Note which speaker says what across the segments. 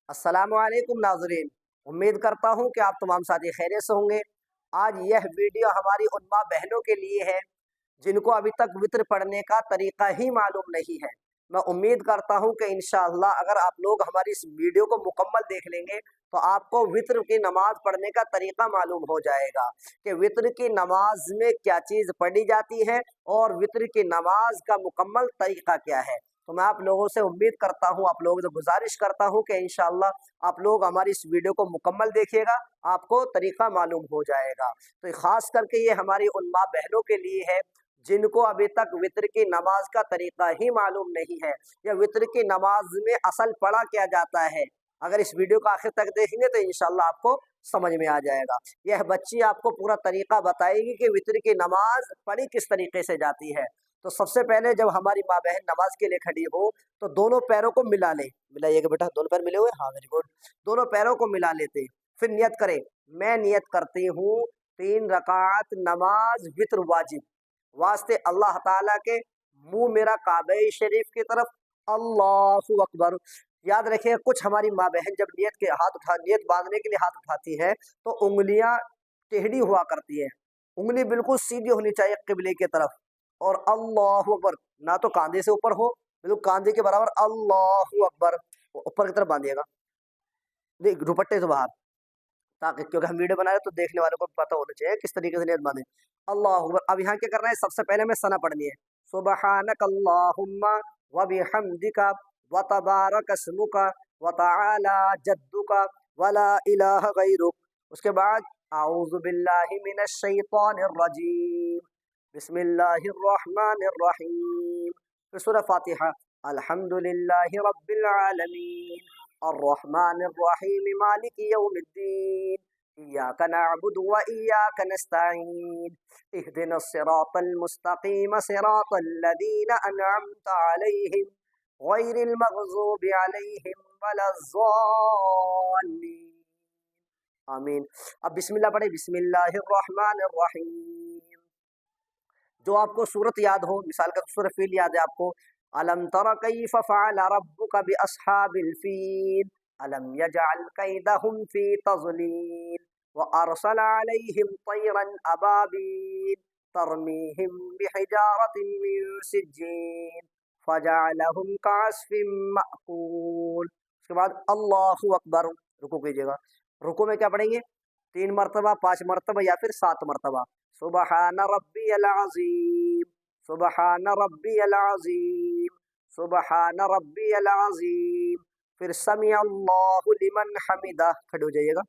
Speaker 1: अस्सलाम वालेकुम नाज़रीन। उम्मीद करता हूँ कि आप तमाम साथी खैरियत से होंगे। आज यह वीडियो हमारी उन माँ बहनों के लिए है जिनको अभी तक वित्र पढ़ने का तरीका ही मालूम नहीं है। मैं उम्मीद करता हूँ कि इंशाअल्लाह अगर आप लोग हमारी इस वीडियो को मुकम्मल देख लेंगे तो आपको वित्र की नमाज पढ़ने का तरीका मालूम हो जाएगा कि वित्र की नमाज में क्या चीज़ पढ़ी जाती है और वित्र की नमाज का मुकम्मल तरीका क्या है। तो मैं आप लोगों से उम्मीद करता हूँ, आप लोगों से गुजारिश करता हूँ कि इंशाअल्लाह आप लोग हमारी इस वीडियो को मुकम्मल देखिएगा, आपको तरीका मालूम हो जाएगा। तो ख़ास करके ये हमारी उन माँ बहनों के लिए है जिनको अभी तक वित्र की नमाज का तरीका ही मालूम नहीं है या वित्र की नमाज में असल पढ़ा क्या जाता है। अगर इस वीडियो को आखिर तक देखेंगे तो इंशाअल्लाह आपको समझ में आ जाएगा। यह बच्ची आपको पूरा तरीका बताएगी कि वित्र की नमाज पढ़ी किस तरीके से जाती है। तो सबसे पहले जब हमारी माँ बहन नमाज के लिए खड़ी हो तो दोनों पैरों को मिला ले। मिलाइएगा बेटा, दोनों पैर मिले हुए, हाँ वेरी गुड। दोनों पैरों को मिला लेते, फिर नियत करें, मैं नियत करती हूँ 3 रकात नमाज वित्र वाजिब वास्ते अल्लाह ताला के, मुंह मेरा काबे शरीफ की तरफ, अल्लाहु अकबर। याद रखिए कुछ हमारी माँ बहन जब नियत बांधने के लिए हाथ उठाती है तो उंगलियां टेढ़ी हुआ करती है। उंगली बिल्कुल सीधी होनी चाहिए किबले की तरफ। और अल्लाहु अकबर ना तो कांधे से ऊपर हो, बिल्कुल कांधे के बराबर, अल्लाहु अकबर ऊपर की तरफ बांधिएगा, नहीं दुपट्टे से बाहर, ताकि क्योंकि हम वीडियो बना रहे हैं तो देखने वालों को पता होना चाहिए किस तरीके से नियत बांधे। अल्लाहु अकबर। अब यहाँ क्या करना है, सबसे पहले हमें सना पढ़नी है। सुबहानक अल्लाहुम्मा व बिहम्दिका व तबारक अस्मुका व तआला जद्दुका व ला इलाहा गैरुक। उसके बाद आऊज़ु बिल्लाहि मिनश शैतानिर रजीम, बिस्मिल्लाहिर रहमानिर रहीम। फिर सूरह फातिहा, अल्हम्दुलिल्लाहि रब्बिल आलमीन अर्रहमानिर रहीम मालिकि यौमिद्दीन इय्याका नअबुदु व इय्याका नस्तईन इहदिनस सिरातल मुस्तकीम सिरातल लज़ीना अनअमता अलैहिम गैरिल मग़ज़ूबि अलैहिम वलज़्ज़ालिन। आमीन। अब बिस्मिल्लाह पढ़े, बिस्मिल्लाहिर रहमानिर रहीम। जो आपको सूरत याद हो, मिसाल का सूरह फील याद है आपको, अलम तरा कैफ फ़अल रब्बुका बिअस्हाबिल फील अलम यजअल कैदहुम फी तज़लील व अरसल अलैहिम तयरन अबाबील तरमीहिम बिहिजारतिन मिन सिज्जीन फजअलहुम कअस्फिन मअकूल। उसके बाद अल्लाहु अकबर, रुकू कीजिएगा। रुकू में क्या पढ़ेंगे, 3 मरतबा, 5 मरतबा या फिर 7 मरतबा। सुबहान रब्बियल अज़ीम, सुबहान रब्बियल अज़ीम, सुबहान रब्बियल अज़ीम। फिर समी अल्लाहु लिमन हमिदा, खड़े हो जाइएगा।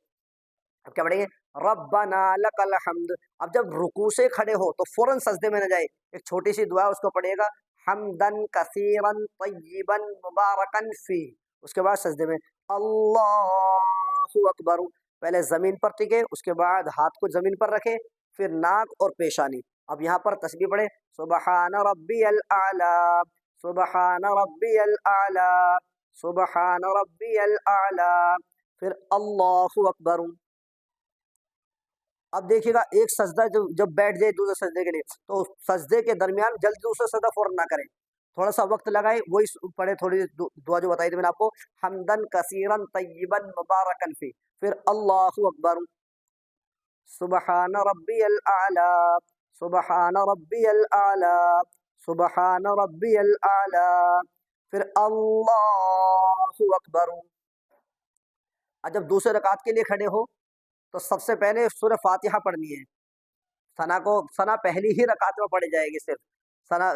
Speaker 1: अब क्या पढ़ेंगे, रब्बना लकल हम्द। अब जब रुकू से खड़े हो तो फौरन सजदे में न जाए, एक छोटी सी दुआ है उसको पढ़िएगा, हमदन कसीरन तय्यिबन मुबारकन फी। उसके बाद सजदे में अल्लाहु अकबर, पहले जमीन पर टिके, उसके बाद हाथ को जमीन पर रखे, फिर नाक और पेशानी। अब यहाँ पर तस्बीह पढ़े, सुबहान रब्बियल आला, सुबहान रब्बियल आला, सुबहान रब्बियल आला। फिर अल्लाहु अकबर। अब देखिएगा एक सजदा जब बैठ जाए दूसरे सजदे के लिए तो सजदे के दरमियान जल्दी दूसरा सजदा फौरन ना करें, थोड़ा सा वक्त लगाए, वही पढ़े, थोड़ी दुआ जो बताई थी मैंने आपको, हमदन कसीरन तय्यिबन मुबारकन फी। फिर अल्लाहु अकबर, सुबहान रब्बियल आला, सुबहान रब्बियल आला, सुबहान रब्बियल आला। फिर अल्लाहु अकबर। और जब दूसरे रकात के लिए खड़े हो तो सबसे पहले सूरह फातिहा पढ़नी है। सना पहली ही रकात में पढ़ी जाएगी सिर्फ। सना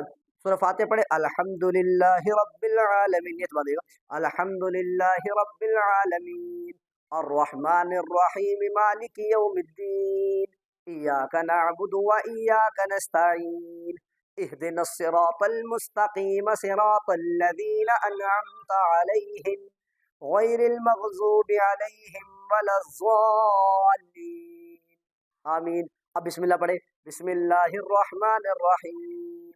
Speaker 1: सूरह फातिहा पढ़े, अल्हम्दुलिल्लाहि रब्बिल आलमीन, ये बनेगा, अल्हम्दुलिल्लाहि रब्बिल आलमीन अर्रहमानिर रहीम मालिकि यौमिद्दीन इय्याका नअबुदु व इय्याका नस्तईन इहदिनस सिरातल मुस्तकीम सिरातल लज़ीना अनअमता अलैहिम गैरिल मग़ज़ूबि अलैहिम वलज़्ज़ालिन। आमीन। अब बिस्मिल्लाह पढ़े, बिस्मिल्लाहिर रहमानिर रहीम,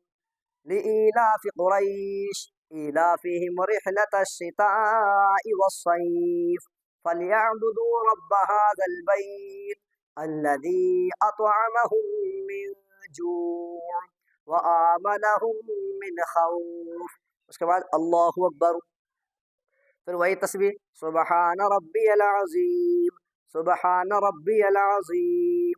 Speaker 1: लिईलाफि कुरैश ईलाफिहिम रिहलतश शिताइ वस्सैफ फलयअबुदू रब्ब हाज़ल बैत अल्लज़ी अतअमहुम मिन जूअ व आमनहुम मिन खौफ। उसके बाद अल्लाहु अकबर। फिर वही तस्बीह सुबहान रब्बियल अज़ीम, सुबहान रब्बियल अज़ीम,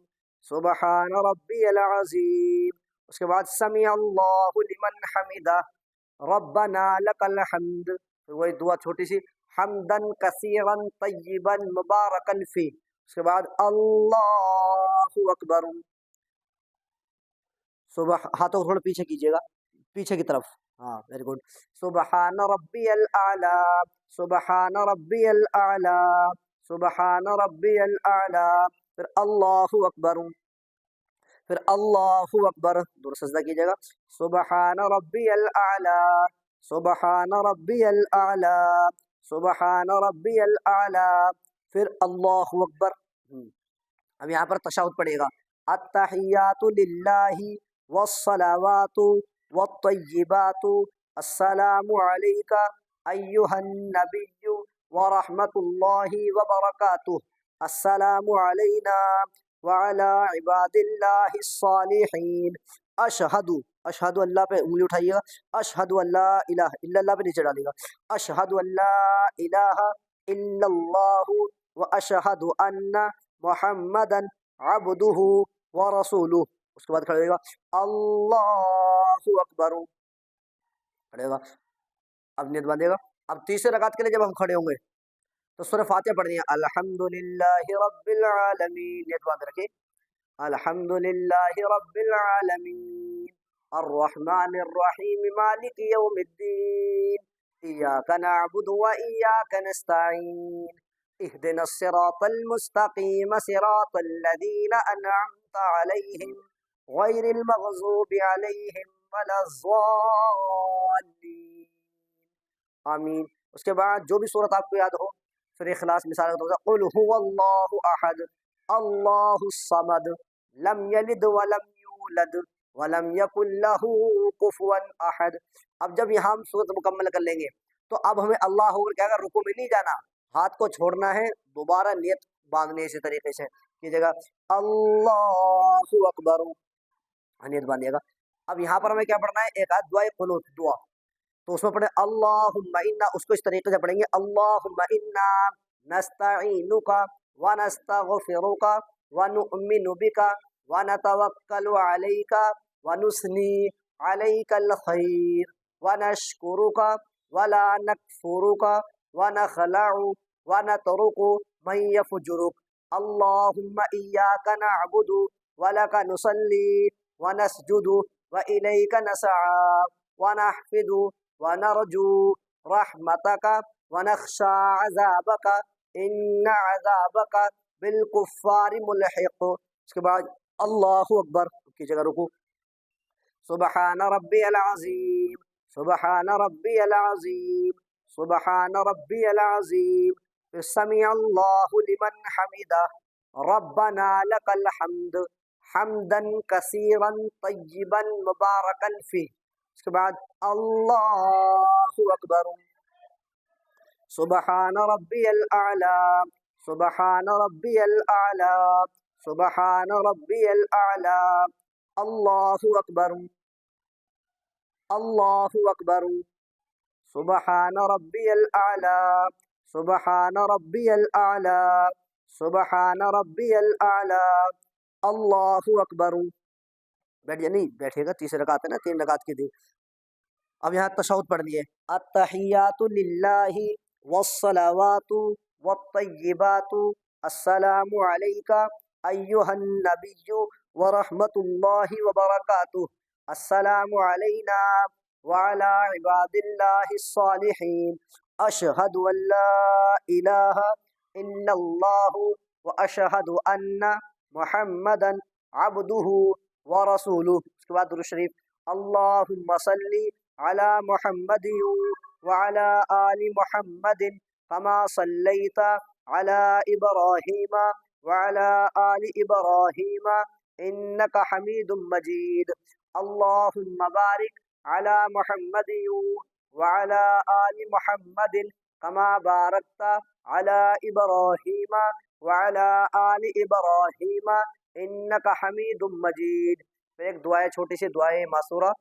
Speaker 1: सुबहान रब्बियल अज़ीम। उसके बाद समी अल्लाहु लिमन हमिदा, रब्बना लकल हम्द। फिर वही दुआ छोटी सी हमदन कसीरन तय्यिबन मुबारकन फी। उसके बाद अल्लाहु अकबर। सुबह हाथों को थोड़ा पीछे कीजिएगा, पीछे की तरफ। हाँ, वेरी गुड। सुबहान रब्बियल आला, सुबहान रब्बियल आला, सुबहान रब्बियल आला। फिर अल्लाहु अकबर, फिर अल्लाहु अकबर, दूर सजदा कीजिएगा। सुबहान रब्बियल आला, सुबहान रब्बियल आला, सुबहान रब्बियल आला। फिर अल्लाहु अकबर। अब यहाँ पर तशहुद पड़ेगा, अत्तहियातु लिल्लाहि वस्सलावातु वत्तय्यिबातु अस्सलामु अलैका अय्युहन नबिय्यु व रहमतुल्लाहि व बरकातुहु, अस्सलामु अलैना व अला इबादिल्लाहि स्सालिहीन। अशहदु, अशहदु अल्लाह पे उंगली उठाइएगा, अशहदु अल्ला इलाहा इल्लल्लाह पे नीचे डालिएगा, अशहदु अल्ला इलाहा इल्लल्लाहु व अशहदु अन्ना मुहम्मदन अब्दुहु व रसूलुहु। उसके बाद खड़े होगा अल्लाहु अकबर, खड़े होगा। अब नियत बांधिएगा। अब तीसरे रकात के लिए जब हम खड़े होंगे तो सूरह फातिहा पढ़नी है, अल्हम्दुलिल्लाहि रब्बिल आलमीन। नियत बांध रखिए, अल्हम्दुलिल्लाहि रब्बिल आलमीन अर्रहमानिर रहीम मालिकि यौमिद्दीन इय्याका नअबुदु व इय्याका नस्तईन इहदिनस सिरातल मुस्तकीम सिरातल लज़ीना अनअमता अलैहिम गैरिल मग़ज़ूबि अलैहिम वलज़्ज़ालिन। आमीन। उसके बाद जो भी सूरत आपको याद हो, फिर इखलास मिसाल के तौर पर कुल हुवल्लाहु अहद अल्लाहुस समद लम यलिद वलम यूलद वलम यकुल लहू कुफुवन अहद। अब जब यहाँ हम सूरत मुकम्मल कर लेंगे तो अब हमें अल्लाह होकर क्या कर, रुकू में नहीं जाना, हाथ को छोड़ना है, दोबारा नियत बांधने इसी तरीके से कीजिएगा, अल्लाहु अकबर, नियत बांधिएगा। अब यहाँ पर हमें क्या पढ़ना है, एक आध दुआ कुनूत दुआ, तो उसमें पढ़े अल्लाहुम्मा इन्ना, उसको इस तरीके से पढ़ेंगे, अल्लाहुम्मा इन्ना नस्तईनुका व नस्तगफिरुका व नुअमिनु बिका व नतवक्कलु अलैका व नुस्नी अलैकल खैर व नशकुरुका व ला नकफुरुका व नखलउ व नतरुकु मन यफजुरुक। अल्लाहुम्मा इय्याका नअबुदु व लका नुसल्ली व नसजुदु व इलैका नसआ व नहफिदु व नरजू रहमतका व नख्शा अज़ाबका इन्ना अज़ाबका बिलकुफ़्फ़ारि मुलहिक़। उसके बाद अल्लाहु अकबर की जगह रुकू, सुबहान रब्बियल अज़ीम, सुबहान रब्बियल अज़ीम, सुबहान रब्बियल अज़ीम। फिर समी अल्लाहु लिमन हमिदा, रब्बना लकल हम्द हमदन कसीरन तय्यिबन मुबारकन फी। उसके बाद अल्लाहु अकबर, सुबहान रब्बियल आला, सुबहान रब्बियल आला, सुबहान रब्बियल आला। अल्लाहु अकबर, अल्लाहु अकबर, सुबहान रब्बियल आला, सुबहान रब्बियल आला, सुबहान रब्बियल आला। अल्लाहु अकबर। बैठिए, नहीं बैठिएगा, तीसरी रकात है ना, 3 रकात की थी। अब यहाँ तशहुद पढ़नी है, अत्तहियातु लिल्लाहि वस्सलावातु वत्तय्यिबातु अस्सलामु अलैका अय्युहन नबिय्यु व रहमतुल्लाहि व बरकातुहु, अस्सलामु अलैना व अला इबादिल्लाहि स्सालिहीन। अशहदु अल्ला इलाहा इल्लल्लाहु व अशहदु अन्ना मुहम्मदन अब्दुहु व रसूलुहु। उसके बाद दुरूद शरीफ, अल्लाहुम्मा सल्ली अला मुहम्मदिन व अला आलि मुहम्मदिन कमा सल्लैता अला इब्राहीम व अला आलि इब्राहीम इन्नका हमीदुम मजीद। अल्लाहुम्मा बारिक अला मुहम्मदिन व अला आलि मुहम्मदिन कमा बारकता अला इब्राहीम व अला आलि इब्राहीम इन्नका हमीदुम मजीद। फिर एक दुआ है, छोटी सी दुआ है मासूरा,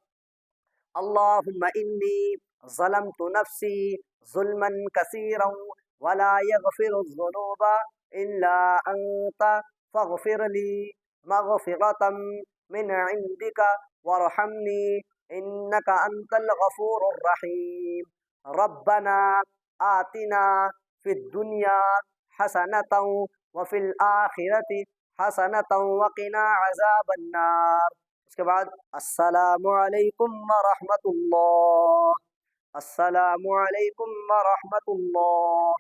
Speaker 1: अल्लाहुम्मा इन्नी ज़लमतु नफ्सी ज़ुल्मन कसीरन वला यग़फिरुज़्ज़ुनूबा इल्ला अंता फ़ग़फ़िर ली मग़फ़िरतम मिन इंदिका वरहमनी इन्नका अंतल गफ़ूरुर रहीम। रब्बना आतिना फिद दुनिया हसनतन व फिल आखिरति हसनतन व क़िना अज़ाबन्नार। उसके बाद अस्सलामु अलैकुम व रहमतुल्लाह, अस्सलामु अलैकुम व रहमतुल्लाह।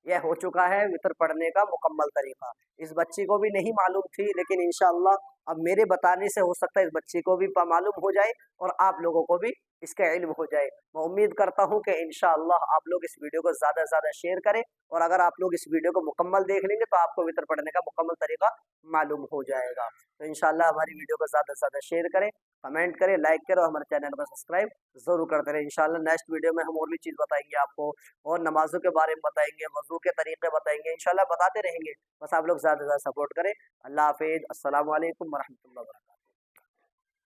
Speaker 1: यह हो चुका है वितर पढ़ने का मुकम्मल तरीका। इस बच्ची को भी नहीं मालूम थी, लेकिन इंशाअल्लाह अब मेरे बताने से हो सकता है इस बच्ची को भी मालूम हो जाए और आप लोगों को भी इसका इल्म हो जाए। मैं उम्मीद करता हूं कि इंशाअल्लाह आप लोग इस वीडियो को ज़्यादा से ज़्यादा शेयर करें, और अगर आप लोग इस वीडियो को मुकम्मल देख लेंगे तो आपको वितर पढ़ने का मुकम्मल तरीका मालूम हो जाएगा। तो इंशाअल्लाह हमारी वीडियो को ज़्यादा से ज़्यादा शेयर करें, कमेंट करें, लाइक करें और हमारे चैनल को सब्सक्राइब ज़रूर करते रहें। इंशाअल्लाह नेक्स्ट वीडियो में हम और भी चीज़ बताएंगे आपको, और नमाज़ों के बारे में बताएंगे, वज़ू के तरीके बताएंगे, इंशाअल्लाह बताते रहेंगे। बस आप लोग ज़्यादा से ज़्यादा सपोर्ट करें। अल्लाह हाफ़िज़, अस्सलामु अलैकुम व रहमतुल्लाह।